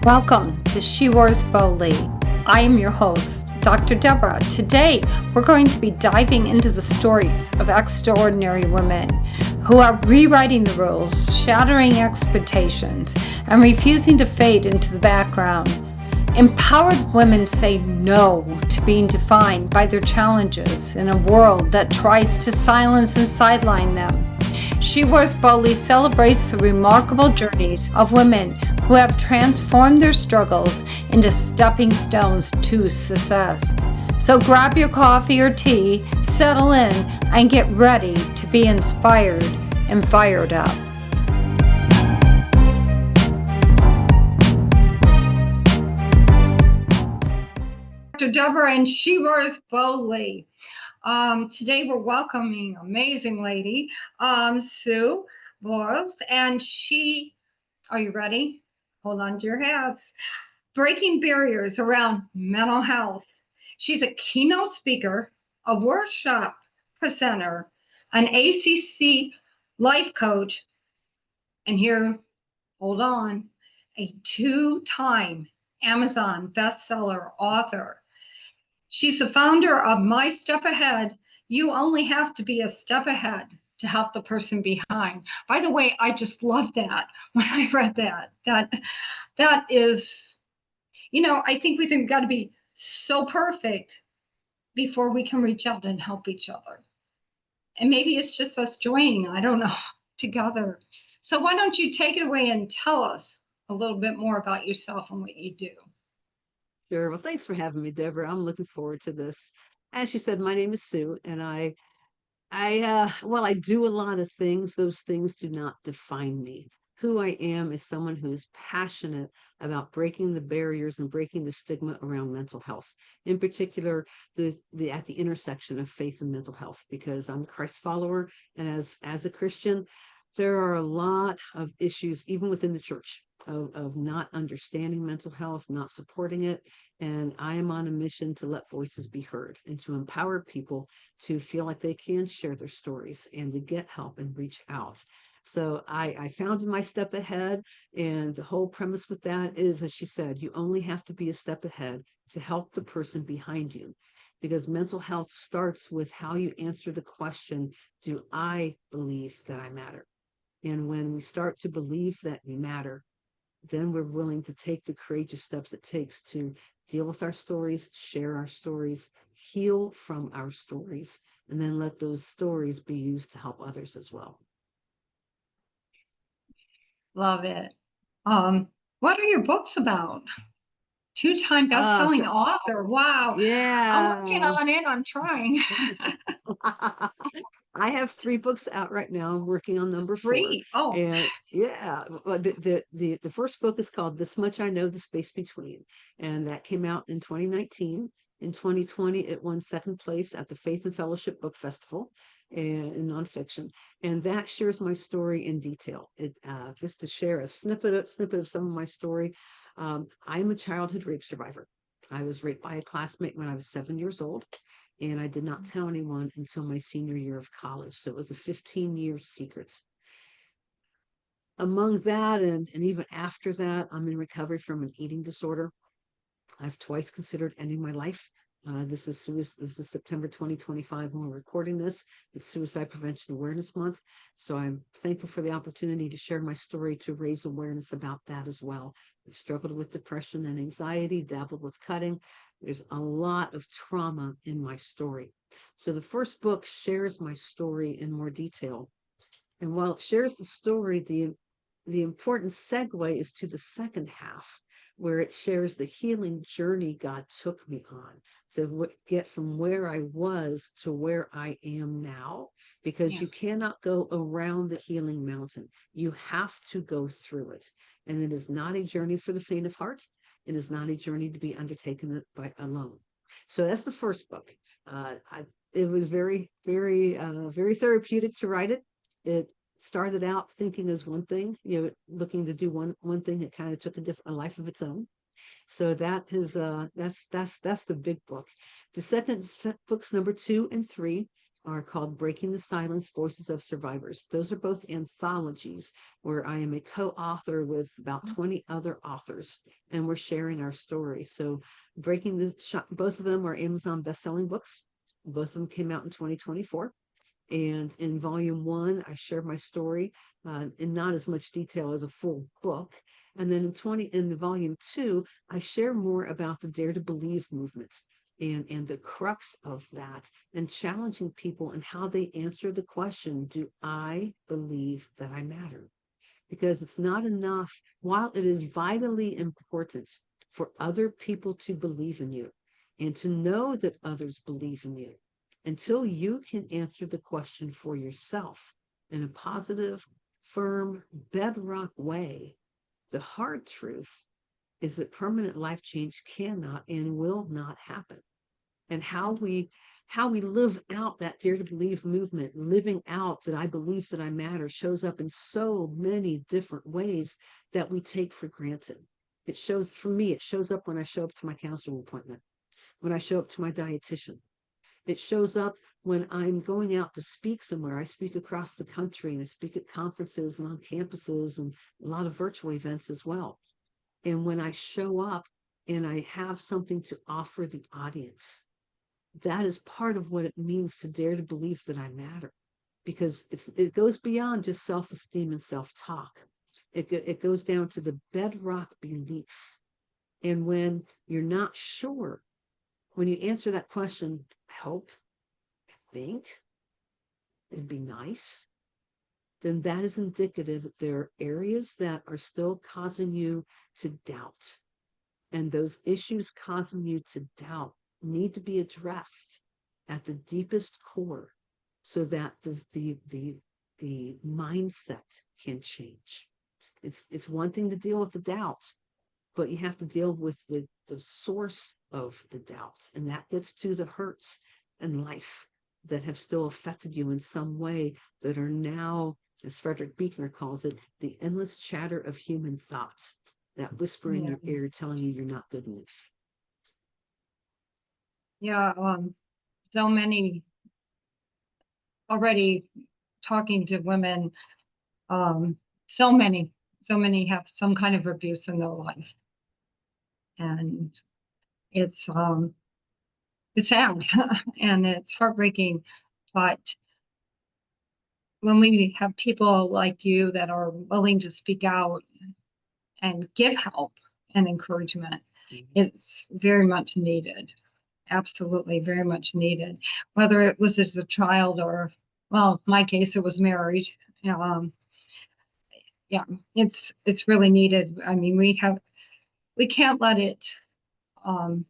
Welcome to She Wears Boldly. I am your host, Dr. Deborah. Today, we're going to be diving into the stories of extraordinary women who are rewriting the rules, shattering expectations, and refusing to fade into the background. Empowered women say no to being defined by their challenges in a world that tries to silence and sideline them. She Wears Boldly celebrates the remarkable journeys of women who have transformed their struggles into stepping stones to success. So grab your coffee or tea, settle in, and get ready to be inspired and fired up. Dr. Deborah and She Wears Boldly. Today we're welcoming an amazing lady, Sue Bowels, and are you ready? Hold on to your hats. Breaking barriers around mental health. She's a keynote speaker, a workshop presenter, an ACC life coach, and here, hold on, a two-time Amazon bestseller author. She's the founder of My Step Ahead. You only have to be a step ahead to help the person behind. By the way, I just love that when I read that. That is, I think we've got to be so perfect before we can reach out and help each other. And maybe it's just us joining, I don't know, together. So why don't you take it away and tell us a little bit more about yourself and what you do? Sure. Well, thanks for having me, Deborah. I'm looking forward to this. As you said, my name is Sue, and while I do a lot of things, those things do not define me. Who I am is someone who's passionate about breaking the barriers and breaking the stigma around mental health. In particular, at the intersection of faith and mental health, because I'm a Christ follower, and as a Christian, there are a lot of issues, even within the church, of not understanding mental health, not supporting it. And I am on a mission to let voices be heard and to empower people to feel like they can share their stories and to get help and reach out. So I founded My Step Ahead, and the whole premise with that is, as she said, you only have to be a step ahead to help the person behind you. Because mental health starts with how you answer the question, do I believe that I matter? And when we start to believe that we matter, then we're willing to take the courageous steps it takes to deal with our stories, share our stories, heal from our stories, and then let those stories be used to help others as well. Love it. What are your books about? Two-time Uh, best-selling so, author. Wow. I'm working yeah. on it. I'm trying. I have 3 books out right now. I'm working on number 4. Three. Oh, And yeah, well, the first book is called This Much I Know, The Space Between. And that came out in 2019. In 2020, it won second place at the Faith and Fellowship Book Festival and in nonfiction. And that shares my story in detail. It just to share a snippet of some of my story. I'm a childhood rape survivor. I was raped by a classmate when I was 7 years old, and I did not tell anyone until my senior year of college. So it was a 15-year secret. Among that, and even after that, I'm in recovery from an eating disorder. I've twice considered ending my life. This is September 2025 when we're recording this. It's Suicide Prevention Awareness Month. So I'm thankful for the opportunity to share my story to raise awareness about that as well. I've struggled with depression and anxiety, dabbled with cutting. There's a lot of trauma in my story. So the first book shares my story in more detail. And while it shares the story, the important segue is to the second half, where it shares the healing journey God took me on to get from where I was to where I am now, because yeah. you cannot go around the healing mountain. You have to go through it. And it is not a journey for the faint of heart. It is not a journey to be undertaken by alone. So that's the first book. It was very therapeutic to write it. It started out thinking as one thing, looking to do one thing. It kind of took a life of its own. So that is that's the big book. The second book's number 2 and 3 are called Breaking the Silence, Voices of Survivors. Those are both anthologies where I am a co-author with about 20 other authors, and we're sharing our story. So both of them are Amazon best-selling books. Both of them came out in 2024. And in volume one, I share my story in not as much detail as a full book. And then in the volume two, I share more about the Dare to Believe movement and the crux of that, and challenging people and how they answer the question, do I believe that I matter? Because it's not enough, while it is vitally important for other people to believe in you and to know that others believe in you, until you can answer the question for yourself in a positive, firm, bedrock way, the hard truth is that permanent life change cannot and will not happen. And how we live out that Dare to Believe movement, living out that I believe that I matter, shows up in so many different ways that we take for granted. It shows, for me, it shows up when I show up to my counseling appointment, when I show up to my dietitian. It shows up when I'm going out to speak somewhere. I speak across the country and I speak at conferences and on campuses and a lot of virtual events as well. And when I show up and I have something to offer the audience, that is part of what it means to dare to believe that I matter, because it goes beyond just self-esteem and self-talk. It goes down to the bedrock belief. And when you're not sure, when you answer that question, I hope, I think, it'd be nice, then that is indicative that there are areas that are still causing you to doubt. And those issues causing you to doubt need to be addressed at the deepest core so that the mindset can change. It's one thing to deal with the doubt, but you have to deal with the source of the doubt. And that gets to the hurts in life that have still affected you in some way, that are now, as Frederick Buechner calls it, the endless chatter of human thoughts, that whisper in Yeah. your ear telling you you're not good enough. Yeah. So many already talking to women. Um, so many, so many have some kind of abuse in their life, and it's um, it's sad and it's heartbreaking. But when we have people like you that are willing to speak out and give help and encouragement, Mhm. it's very much needed. Absolutely, very much needed. Whether it was as a child or, well, in my case, it was marriage. Um, yeah, it's really needed. I mean, we um,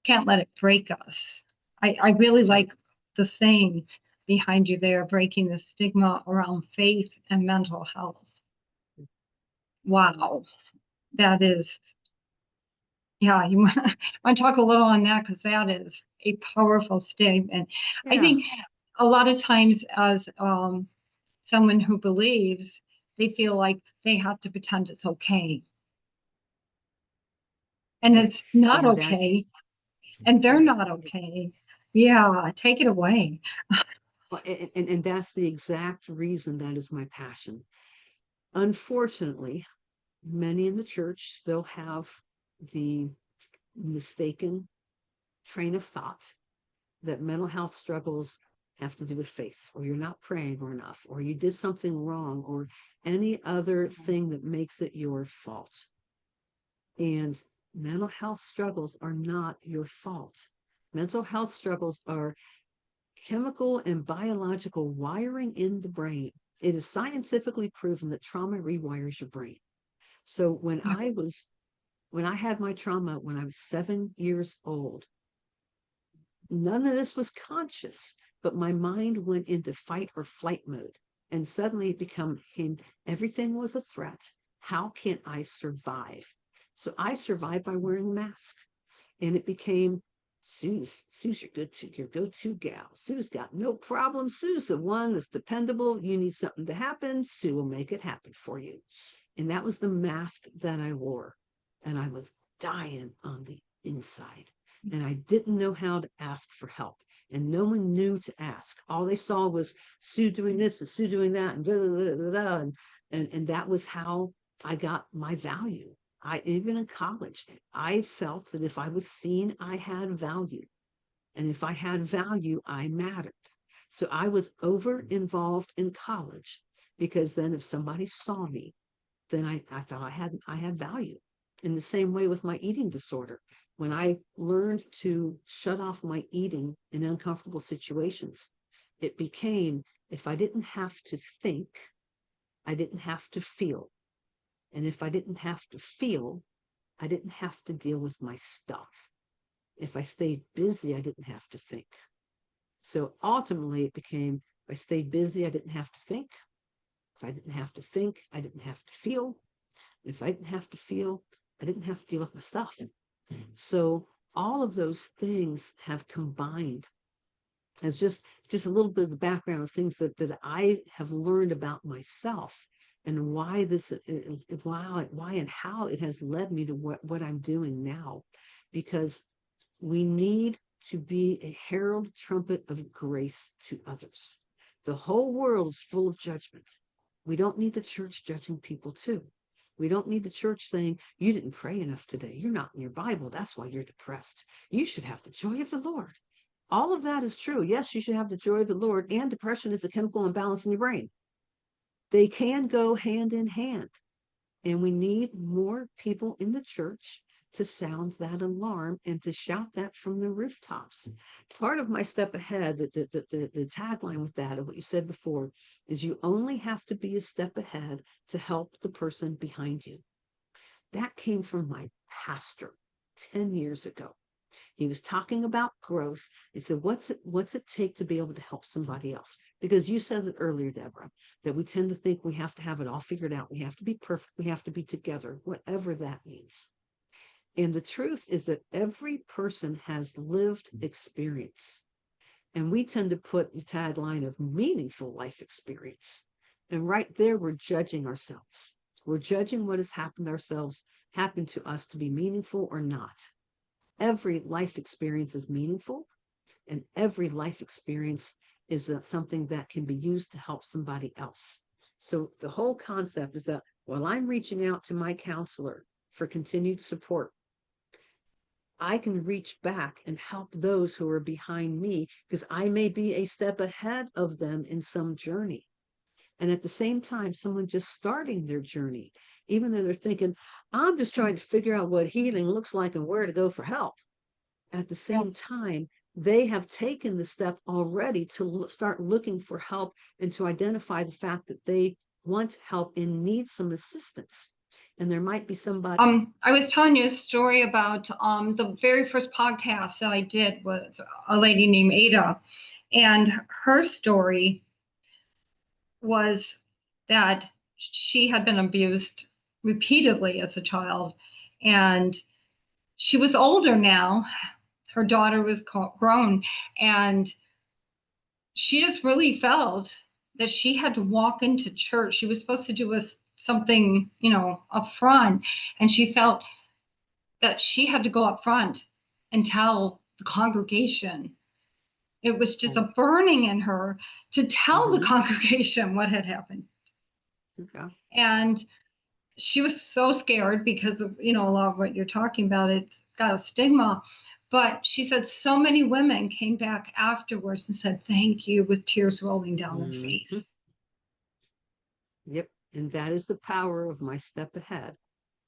can't let it break us. I really Right. like the saying behind you there, breaking the stigma around faith and mental health. Wow, that is, yeah, you want to talk a little on that because that is a powerful statement. I Yeah. think a lot of times as someone who believes, they feel like they have to pretend it's okay. And Right. it's not And that's okay. And they're right. not okay. Yeah, take it away. Well, and that's the exact reason that is my passion. Unfortunately, many in the church still have the mistaken train of thought that mental health struggles have to do with faith, or you're not praying enough, or you did something wrong, or any other thing that makes it your fault. And mental health struggles are not your fault. Mental health struggles are chemical and biological wiring in the brain. It is scientifically proven that trauma rewires your brain. So when I had my trauma when I was 7 years old, none of this was conscious, but my mind went into fight or flight mode. And suddenly it became everything was a threat. How can I survive? So I survived by wearing a mask. And it became Sue's your go-to gal. Sue's got no problem. Sue's the one that's dependable. You need something to happen, Sue will make it happen for you. And that was the mask that I wore. And I was dying on the inside. And I didn't know how to ask for help. and no one knew to ask. All they saw was Sue doing this and Sue doing that, and blah, blah, blah, blah, and that was how I got my value. I even in college, I felt that if I was seen, I had value. And if I had value, I mattered. So I was over involved in college because then if somebody saw me, then I thought I had value. In the same way with my eating disorder, when I learned to shut off my eating in uncomfortable situations, it became if I didn't have to think, I didn't have to feel. And if I didn't have to feel, I didn't have to deal with my stuff. If I stayed busy, I didn't have to think. So ultimately, it became if I stayed busy, I didn't have to think. If I didn't have to think, I didn't have to feel. And if I didn't have to feel, I didn't have to deal with my stuff. So all of those things have combined as just a little bit of the background of things that I have learned about myself and why why and how it has led me to what I'm doing now. Because we need to be a herald trumpet of grace to others. The whole world is full of judgment. We don't need the church judging people too. We don't need the church saying, you didn't pray enough today. You're not in your Bible. That's why you're depressed. You should have the joy of the Lord. All of that is true. Yes, you should have the joy of the Lord, and depression is a chemical imbalance in your brain. They can go hand in hand. And we need more people in the church to sound that alarm and to shout that from the rooftops. Part of my step ahead, the tagline with that, of what you said before, is you only have to be a step ahead to help the person behind you. That came from my pastor 10 years ago. He was talking about growth. He said, what's it take to be able to help somebody else? Because you said it earlier, Deborah, that we tend to think we have to have it all figured out. We have to be perfect. We have to be together, whatever that means. And the truth is that every person has lived experience. And we tend to put the tagline of meaningful life experience. And right there, we're judging ourselves. We're judging what has happened to us to be meaningful or not. Every life experience is meaningful, and every life experience is something that can be used to help somebody else. So the whole concept is that while I'm reaching out to my counselor for continued support, I can reach back and help those who are behind me because I may be a step ahead of them in some journey. And at the same time, someone just starting their journey, even though they're thinking, I'm just trying to figure out what healing looks like and where to go for help. At the Yeah. same time, they have taken the step already to start looking for help and to identify the fact that they want help and need some assistance. And there might be somebody. I was telling you a story about the very first podcast that I did was a lady named Ada, and her story was that she had been abused repeatedly as a child, and she was older now. Her daughter was grown, and she just really felt that she had to walk into church. She was supposed to do something, up front, and she felt that she had to go up front and tell the congregation. It was just a burning in her to tell the congregation what had happened. Okay. And she was so scared because of, a lot of what you're talking about. It's got a stigma. But she said so many women came back afterwards and said, thank you, with tears rolling down their face. Yep. And that is the power of my step ahead.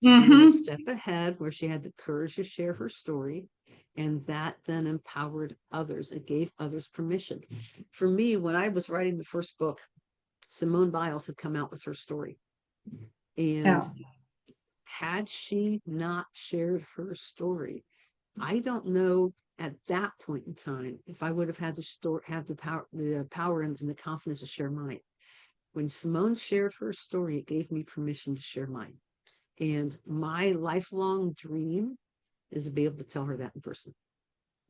She was a Mm-hmm. step ahead where she had the courage to share her story, and that then empowered others. It gave others permission. For me, when I was writing the first book, Simone Biles had come out with her story. And Yeah. had she not shared her story, I don't know at that point in time if I would have had the power and the confidence to share mine. When Simone shared her story, it gave me permission to share mine. And my lifelong dream is to be able to tell her that in person.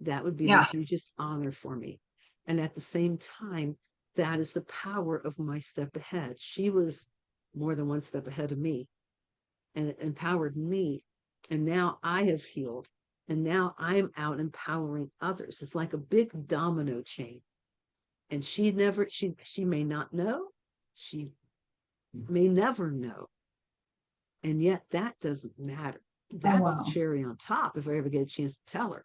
That would be the Yeah. hugest honor for me. And at the same time, that is the power of my step ahead. She was more than one step ahead of me and it empowered me. And now I have healed. And now I'm out empowering others. It's like a big domino chain. And she may not know, she may never know. And yet that doesn't matter. Oh, That's the wow. cherry on top if I ever get a chance to tell her.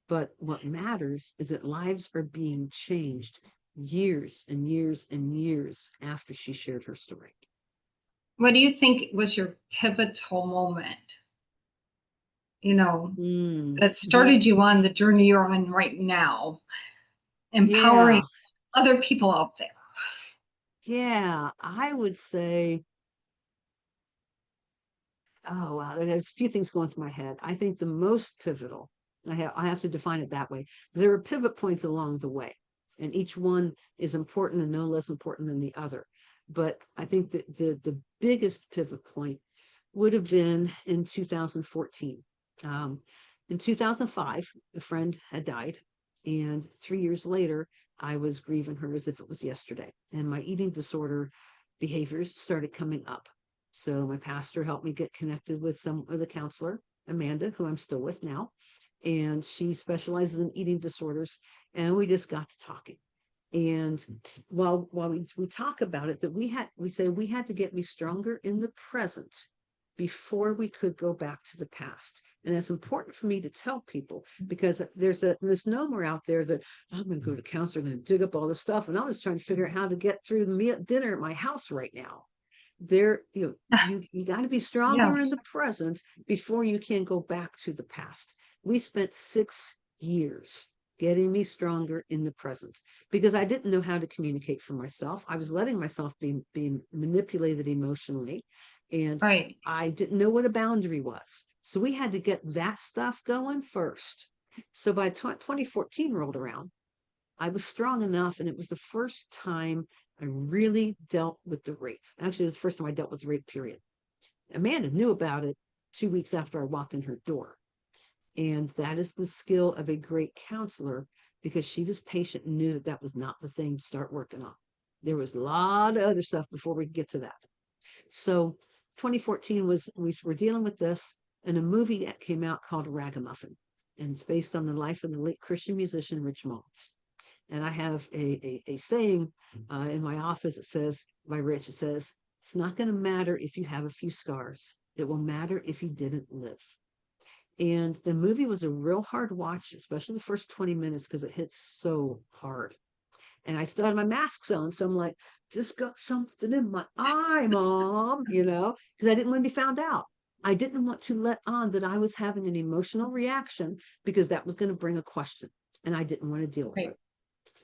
But what matters is that lives are being changed years and years and years after she shared her story. What do you think was your pivotal moment, you know, that Mm-hmm. started you on the journey you're on right now, empowering Yeah, other people out there? yeah. I would say, oh wow, there's a few things going through my head. I think the most pivotal, I have to define it that way. There are pivot points along the way, and each one is important and no less important than the other. But I think that the biggest pivot point would have been in 2014. Um, in 2005, a friend had died, and 3 years later, I was grieving her as if it was yesterday. And my eating disorder behaviors started coming up. So my pastor helped me get connected with a counselor, Amanda, who I'm still with now, and she specializes in eating disorders. And we just got to talking. And while we talk about it, that we say we had to get me stronger in the present before we could go back to the past. And it's important for me to tell people because there's a misnomer out there that I'm going to go to counselor and dig up all this stuff, and I'm just trying to figure out how to get through the dinner at my house right now. There, you got to be Yeah, stronger in the present before you can go back to the past. We spent 6 years getting me stronger in the present because I didn't know how to communicate for myself. I was letting myself be manipulated emotionally, and right. I didn't know what a boundary was. So we had to get that stuff going first. So by 2014 rolled around, I was strong enough, and it was the first time I really dealt with the rape. Actually, it was the first time I dealt with rape, period. Amanda knew about it 2 weeks after I walked in her door. And that is the skill of a great counselor because she was patient and knew that that was not the thing to start working on. There was a lot of other stuff before we could get to that. So 2014 was, we were dealing with this, and a movie that came out called Ragamuffin. And it's based on the life of the late Christian musician Rich Mullins. And I have a saying in my office that says, by Rich, it says, it's not going to matter if you have a few scars. It will matter if you didn't live. And the movie was a real hard watch, especially the first 20 minutes, because it hits so hard. And I still had my masks on. So I'm like, just got something in my eye, mom, because I didn't want to be found out. I didn't want to let on that I was having an emotional reaction because that was going to bring a question. And I didn't want to deal with Right. it.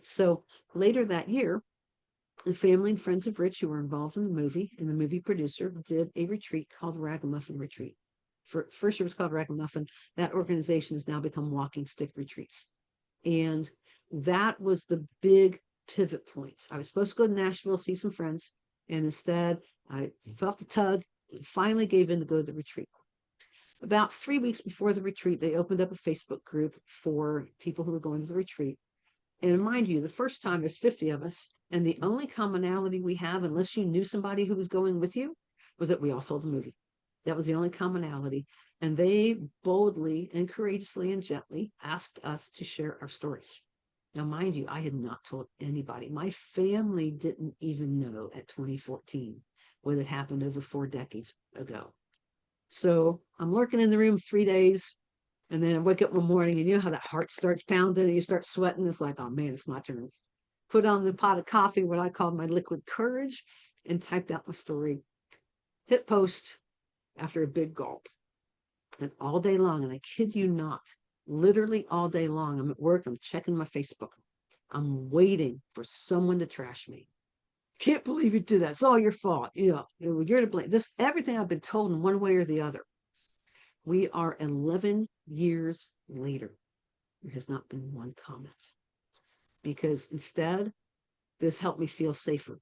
So later that year, the family and friends of Rich who were involved in the movie and the movie producer did a retreat called Ragamuffin Retreat. First year was called Ragamuffin. That organization has now become Walking Stick Retreats. And that was the big pivot point. I was supposed to go to Nashville, see some friends, and instead I felt the tug and finally gave in to go to the retreat. About 3 weeks before the retreat, they opened up a Facebook group for people who were going to the retreat. And mind you, the first time there's 50 of us, and the only commonality we have, unless you knew somebody who was going with you, was that we all saw the movie. That was the only commonality. And they boldly and courageously and gently asked us to share our stories. Now, mind you, I had not told anybody. My family didn't even know at 2014 what had happened over 4 decades ago. So I'm lurking in the room 3 days. And then I wake up one morning and you know how that heart starts pounding and you start sweating. It's like, oh man, it's my turn. Put on the pot of coffee, what I call my liquid courage, and typed out my story. Hit post after a big gulp. And all day long, and I kid you not, literally all day long, I'm at work, I'm checking my Facebook. I'm waiting for someone to trash me. Can't believe you did that. It's all your fault. You're to blame. This everything I've been told in one way or the other. We are 11 years later. There has not been one comment because instead, this helped me feel safer.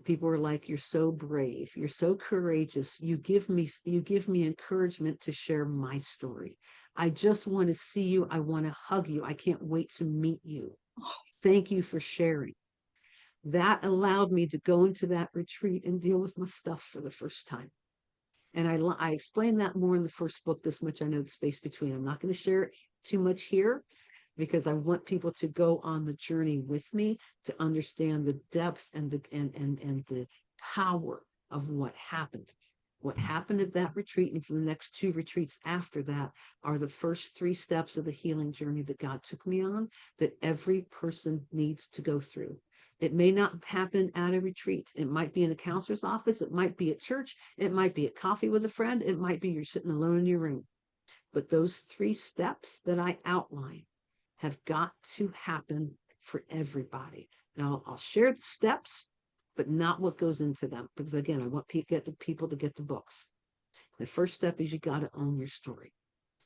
People were like, "You're so brave. You're so courageous. You give me encouragement to share my story. I just want to see you. I want to hug you. I can't wait to meet you. Thank you for sharing." That allowed me to go into that retreat and deal with my stuff for the first time. And I explain that more in the first book, This Much I Know, the Space Between. I'm not going to share it too much here because I want people to go on the journey with me to understand the depth and the power of what happened. What happened at that retreat and for the next two retreats after that are the first three steps of the healing journey that God took me on that every person needs to go through. It may not happen at a retreat. It might be in a counselor's office. It might be at church. It might be at coffee with a friend. It might be you're sitting alone in your room. But those three steps that I outline have got to happen for everybody. Now, I'll share the steps, but not what goes into them. Because again, I want people to get the books. The first step is you got to own your story.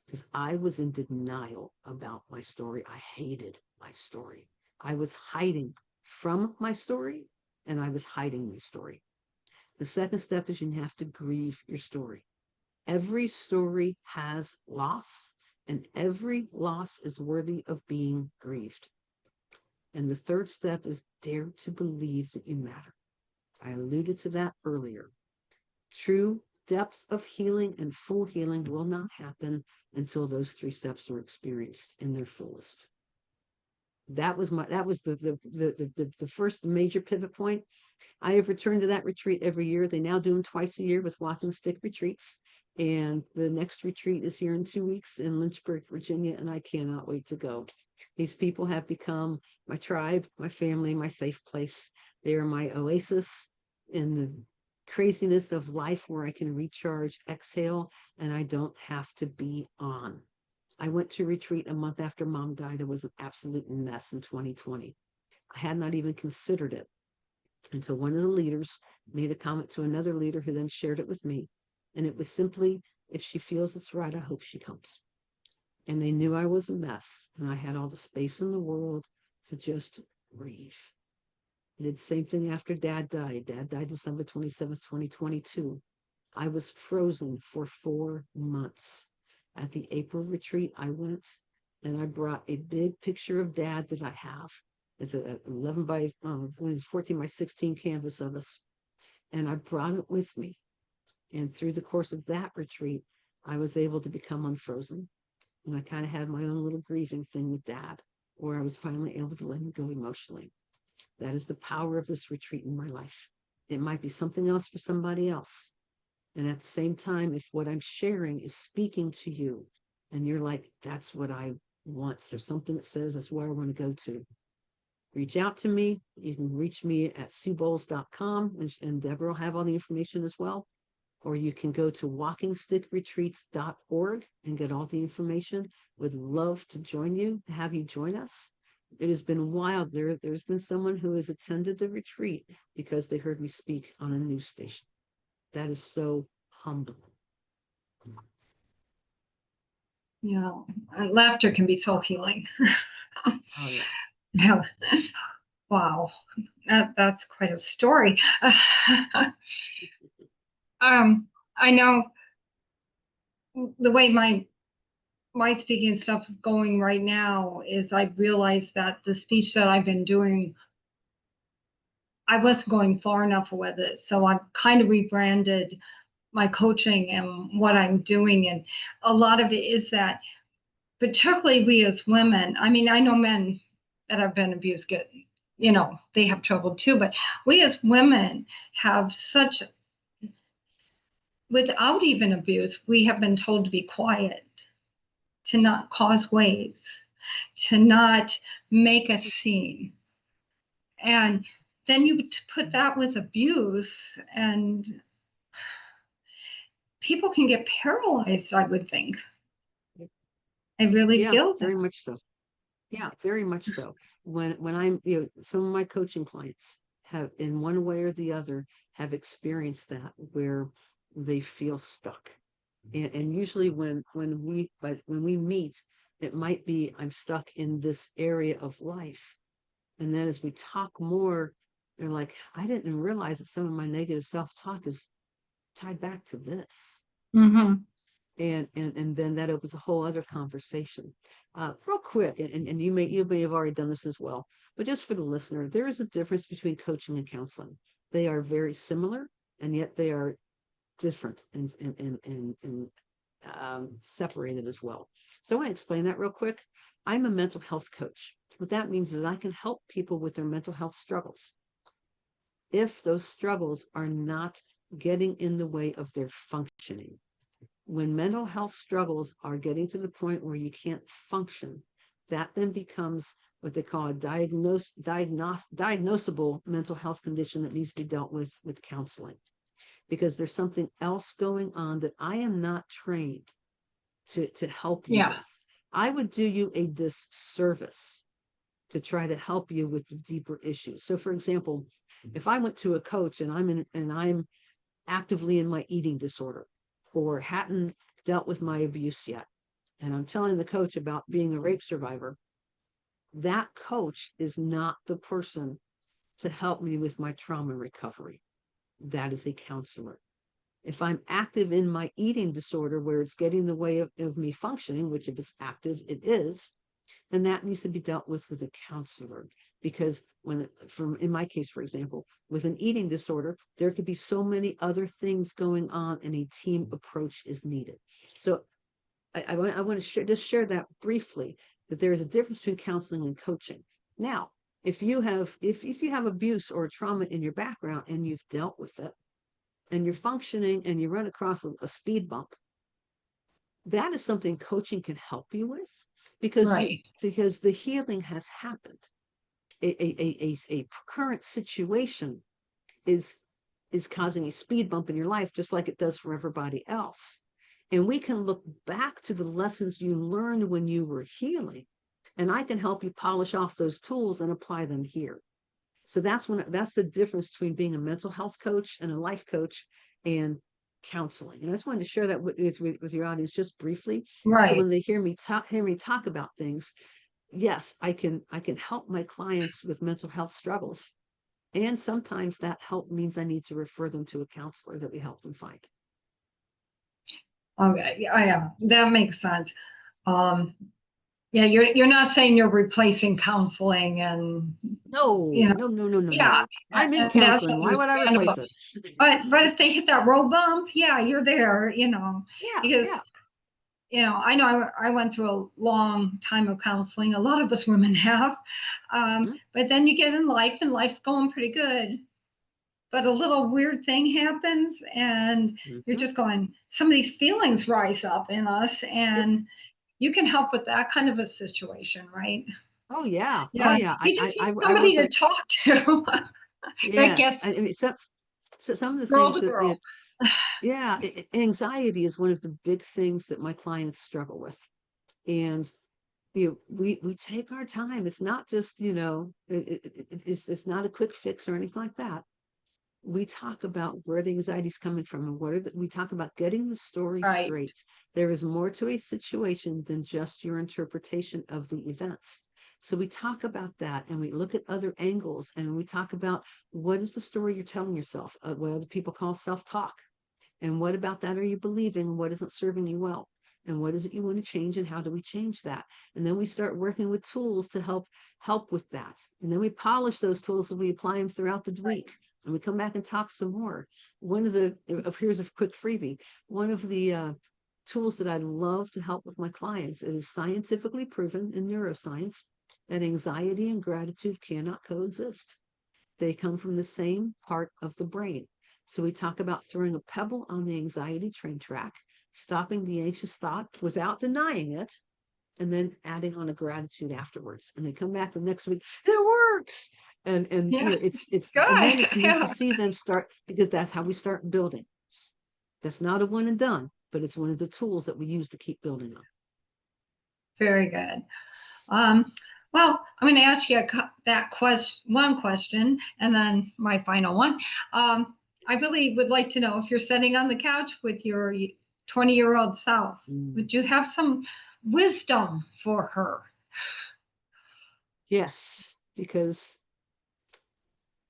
Because I was in denial about my story. I hated my story. I was hiding from my story and I was hiding my story. The second step is you have to grieve your story. Every story has loss, and every loss is worthy of being grieved. And the third step is dare to believe that you matter. I alluded to that earlier. True depth of healing and full healing will not happen until those three steps are experienced in their fullest. That was the first major pivot point. I have returned to that retreat every year. They now do them twice a year with walking stick retreats. And the next retreat is here in 2 weeks in Lynchburg, Virginia, and I cannot wait to go. These people have become my tribe, my family, my safe place. They are my oasis in the craziness of life where I can recharge, exhale, and I don't have to be on. I went to retreat a month after mom died. It was an absolute mess in 2020. I had not even considered it until one of the leaders made a comment to another leader who then shared it with me. And it was simply, if she feels it's right, I hope she comes. And they knew I was a mess and I had all the space in the world to just breathe. I did the same thing after Dad died. Dad died December 27th, 2022. I was frozen for 4 months. At the April retreat, I went and I brought a big picture of Dad that I have. It's a 11 by 14 by 16 canvas of us. And I brought it with me. And through the course of that retreat, I was able to become unfrozen. And I kind of had my own little grieving thing with Dad, where I was finally able to let him go emotionally. That is the power of this retreat in my life. It might be something else for somebody else. And at the same time, if what I'm sharing is speaking to you and you're like, that's what I want, there's something that says that's where I want to go to, reach out to me. You can reach me at SueBowles.com, and Deborah will have all the information as well. Or you can go to walkingstickretreats.org and get all the information. Would love to join you, to have you join us. It has been wild. There's been someone who has attended the retreat because they heard me speak on a news station. That is so humbling. Yeah, laughter can be so healing. Oh, yeah. Yeah. Wow, that's quite a story. I know the way my speaking stuff is going right now is I realized that the speech that I've been doing, I wasn't going far enough with it. So I've kind of rebranded my coaching and what I'm doing. And a lot of it is that, particularly we as women, I mean, I know men that have been abused get, they have trouble too, but we as women have such, without even abuse, we have been told to be quiet, to not cause waves, to not make a scene. And then you put that with abuse, and people can get paralyzed, I would think. I really Yeah, feel very that. much so. Yeah, very much so. When I'm, some of my coaching clients have, in one way or the other, have experienced that where they feel stuck. And usually when we meet, it might be I'm stuck in this area of life. And then as we talk more, they're like, I didn't realize that some of my negative self-talk is tied back to this. Mm-hmm. And then that opens a whole other conversation. Real quick, and you may have already done this as well, but just for the listener, there is a difference between coaching and counseling. They are very similar, and yet they are different and separated as well. So I want to explain that real quick. I'm a mental health coach. What that means is I can help people with their mental health struggles if those struggles are not getting in the way of their functioning. When mental health struggles are getting to the point where you can't function, that then becomes what they call a diagnosable mental health condition that needs to be dealt with counseling, because there's something else going on that I am not trained to help you Yeah. with. I would do you a disservice to try to help you with the deeper issues. So, for example, if I went to a coach and I'm actively in my eating disorder or hadn't dealt with my abuse yet, and I'm telling the coach about being a rape survivor, that coach is not the person to help me with my trauma recovery. That is a counselor. If I'm active in my eating disorder where it's getting in the way of me functioning, which if it's active, it is, then that needs to be dealt with a counselor. Because in my case, for example, with an eating disorder, there could be so many other things going on and a team approach is needed. So I want to just share that briefly, that there is a difference between counseling and coaching. Now, if you have abuse or trauma in your background and you've dealt with it and you're functioning and you run across a speed bump, that is something coaching can help you with, because Right. the healing has happened. A current situation is causing a speed bump in your life, just like it does for everybody else. And we can look back to the lessons you learned when you were healing, and I can help you polish off those tools and apply them here. So that's the difference between being a mental health coach and a life coach and counseling. And I just wanted to share that with your audience just briefly. So Right. when they hear me talk about things, yes, I can help my clients with mental health struggles. And sometimes that help means I need to refer them to a counselor that we help them find. Okay. Yeah, that makes sense. Um, yeah, you're not saying you're replacing counseling and No, you know, no, no, no, no, yeah, no. I'm in and that's counseling. Why would I understandable. replace it? But if they hit that road bump, yeah, you're there, Yeah, because yeah. I know I went through a long time of counseling. A lot of us women have, Mm-hmm, but then you get in life, and life's going pretty good. But a little weird thing happens, and you're mm-hmm. just going. Some of these feelings rise up in us, Yep. and you can help with that kind of a situation, right? Oh yeah. Oh Yeah, yeah. you just need I somebody work to with, talk to that yes. gets I mean, some of the girl things to that girl. yeah, anxiety is one of the big things that my clients struggle with. And we take our time. It's not just, it's not a quick fix or anything like that. We talk about where the anxiety is coming from, and we talk about getting the story Right, straight. There is more to a situation than just your interpretation of the events. So we talk about that, and we look at other angles, and we talk about what is the story you're telling yourself, what other people call self-talk, and what about that are you believing, what isn't serving you well, and what is it you want to change, and how do we change that? And then we start working with tools to help with that, and then we polish those tools and we apply them throughout the week, and we come back and talk some more. Here's a quick freebie. One of the tools that I love to help with my clients is scientifically proven in neuroscience that anxiety and gratitude cannot coexist. They come from the same part of the brain. So we talk about throwing a pebble on the anxiety train track, stopping the anxious thought without denying it, and then adding on a gratitude afterwards. And they come back the next week, it works. And yeah, it's and then good. it's neat to Yeah, see them start, because that's how we start building. That's not a one and done, but it's one of the tools that we use to keep building on. very good. Um, well, I'm going to ask you one question, and then my final one. I really would like to know, if you're sitting on the couch with your 20-year-old self, Mm. would you have some wisdom for her? Yes, because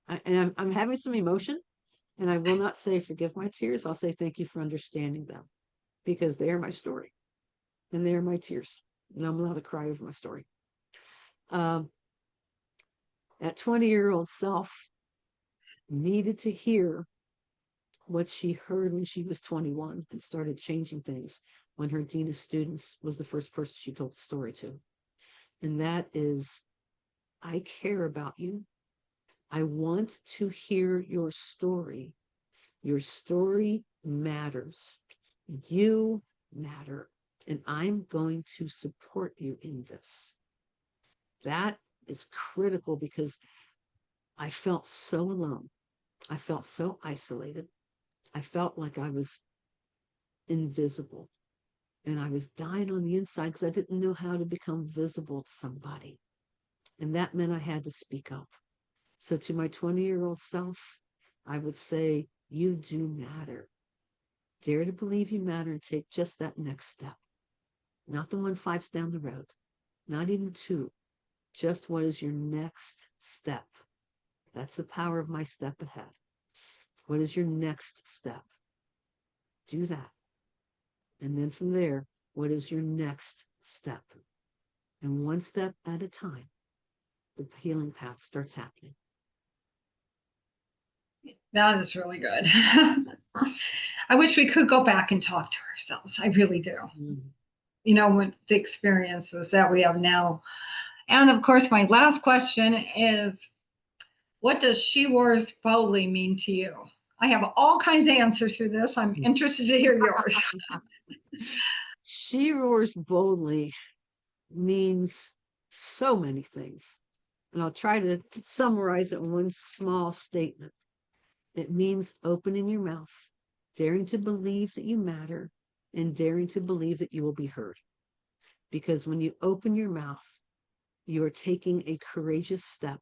I'm having some emotion, and I will not say forgive my tears. I'll say thank you for understanding them, because they are my story and they are my tears. And I'm allowed to cry over my story. Um, that 20-year-old self needed to hear what she heard when she was 21 and started changing things when her dean of students was the first person she told the story to. And that is, I care about you. I want to hear your story. Your story matters. You matter. And I'm going to support you in this. That is critical because I felt so alone. I felt so isolated. I felt like I was invisible and I was dying on the inside because I didn't know how to become visible to somebody. And that meant I had to speak up. So to my 20-year-old self, I would say, you do matter. Dare to believe you matter and take just that next step. Not the one 5 down the road, not even 2. Just what is your next step? That's the power of my step ahead. What is your next step? Do that. And then from there, what is your next step? And one step at a time, the healing path starts happening. That is really good. I wish we could go back and talk to ourselves. I really do. Mm. You know, with the experiences that we have now. And of course, my last question is, what does She Roars Boldly mean to you? I have all kinds of answers to this. I'm interested to hear yours. She roars boldly means so many things. And I'll try to summarize it in one small statement. It means opening your mouth, daring to believe that you matter, and daring to believe that you will be heard. Because when you open your mouth, you are taking a courageous step.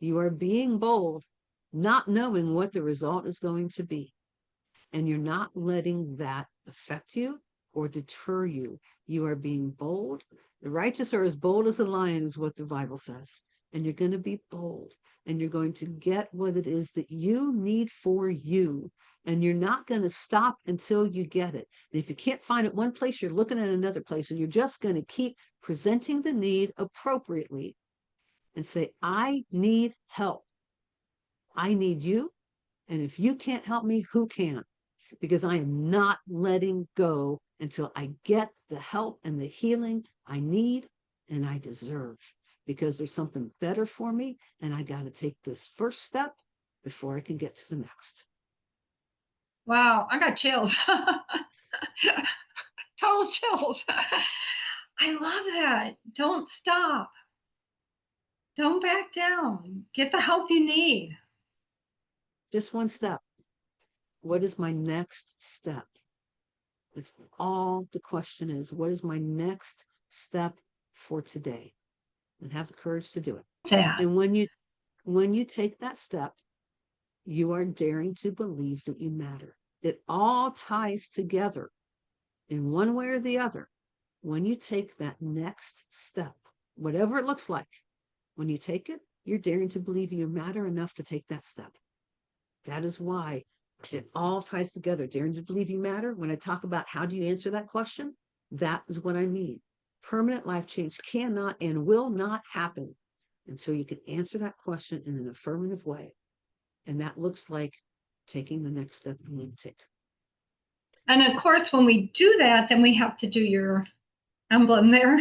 You are being bold, not knowing what the result is going to be. And you're not letting that affect you or deter you. You are being bold. The righteous are as bold as a lion, is what the Bible says. And you're going to be bold and you're going to get what it is that you need for you. And you're not going to stop until you get it. And if you can't find it one place, you're looking at another place, and you're just going to keep presenting the need appropriately and say, I need help. I need you. And if you can't help me, who can? Because I am not letting go until I get the help and the healing I need and I deserve, because there's something better for me. And I got to take this first step before I can get to the next. Wow, I got chills. Total chills. I love that. Don't stop. Don't back down. Get the help you need. Just one step. What is my next step? That's all the question is. What is my next step for today? And have the courage to do it. That. And when you take that step, you are daring to believe that you matter. It all ties together in one way or the other. When you take that next step, whatever it looks like, when you take it, you're daring to believe you matter enough to take that step. That is why it all ties together. Daring to believe you matter. When I talk about how do you answer that question, that is what I mean. Permanent life change cannot and will not happen until you can answer that question in an affirmative way. And that looks like taking the next step in the take. And of course, when we do that, then we have to do your emblem there.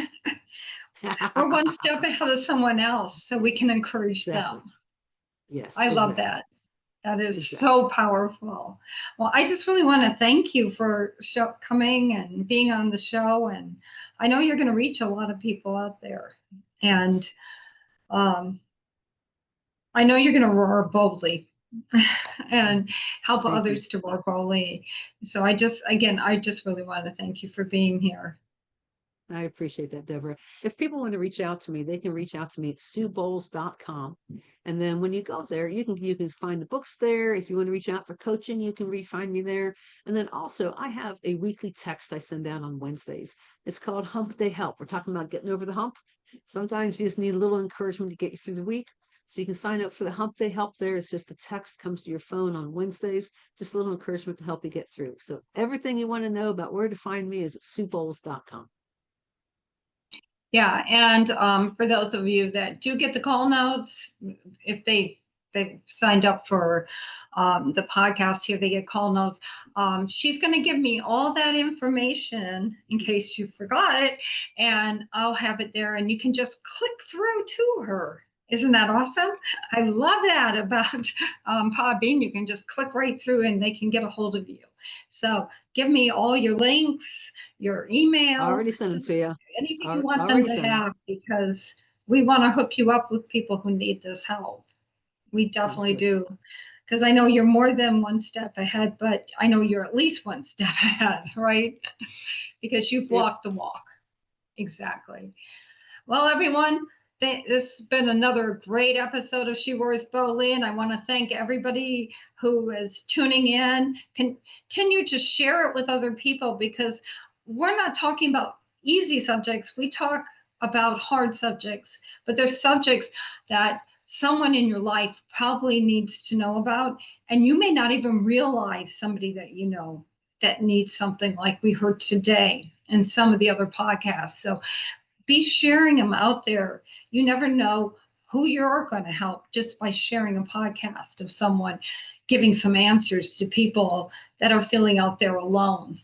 We're one step ahead of someone else, so we can encourage Exactly. them. Yes, I love exactly. that. That is Exactly. so powerful. Well, I just really want to thank you for coming and being on the show. And I know you're going to reach a lot of people out there. And Yes. um, I know you're going to roar boldly and help Thank you. others to roar boldly. So again, I just really want to thank you for being here. I appreciate that, Deborah. If people want to reach out to me, they can reach out to me at SueBowles.com. And then when you go there, you can find the books there. If you want to reach out for coaching, you can find me there. And then also I have a weekly text I send out on Wednesdays. It's called Hump Day Help. We're talking about getting over the hump. Sometimes you just need a little encouragement to get you through the week. So you can sign up for the Hump Day Help there. It's just the text comes to your phone on Wednesdays, just a little encouragement to help you get through. So everything you want to know about where to find me is at SueBowles.com. Yeah, and for those of you that do get the call notes, if they they've signed up for the podcast here. They get call notes. She's going to give me all that information in case you forgot it, and I'll have it there, and you can just click through to her. Isn't that awesome? I love that about Podbean. You can just click right through and they can get a hold of you. So give me all your links, your I email, already sent them to you. anything you want them Already to sent them. have, because we want to hook you up with people who need this help. We Sounds definitely good. do. Because I know you're more than one step ahead, but I know you're at least one step ahead, right? Because you've Yep. walked the walk. Exactly. Well, everyone, this has been another great episode of She Wears Boldly, and I want to thank everybody who is tuning in. Continue to share it with other people, because we're not talking about easy subjects. We talk about hard subjects, but there's subjects that someone in your life probably needs to know about, and you may not even realize somebody that you know that needs something like we heard today and some of the other podcasts. So be sharing them out there. You never know who you're going to help just by sharing a podcast of someone giving some answers to people that are feeling out there alone.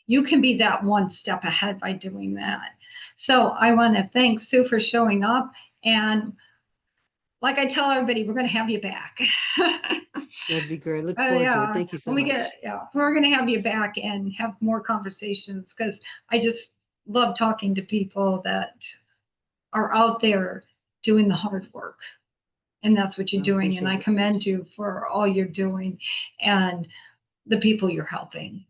You can be that one step ahead by doing that. So I want to thank Sue for showing up. And like I tell everybody, we're going to have you back. That'd be great. Look forward to it. Yeah, Thank you so much. we're going to have you back and have more conversations, because I just love talking to people that are out there doing the hard work. And that's what you're I doing. And I appreciate it. commend you for all you're doing and the people you're helping.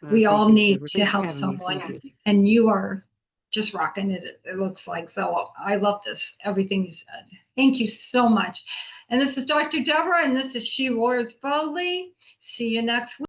I We all appreciate it, need Deborah. to Thanks for help having me. someone, Thank you. and you are just rocking it, it looks like. So I love this, everything you said. Thank you so much. And this is Dr. Deborah, and this is She Wears Boldly. See you next week.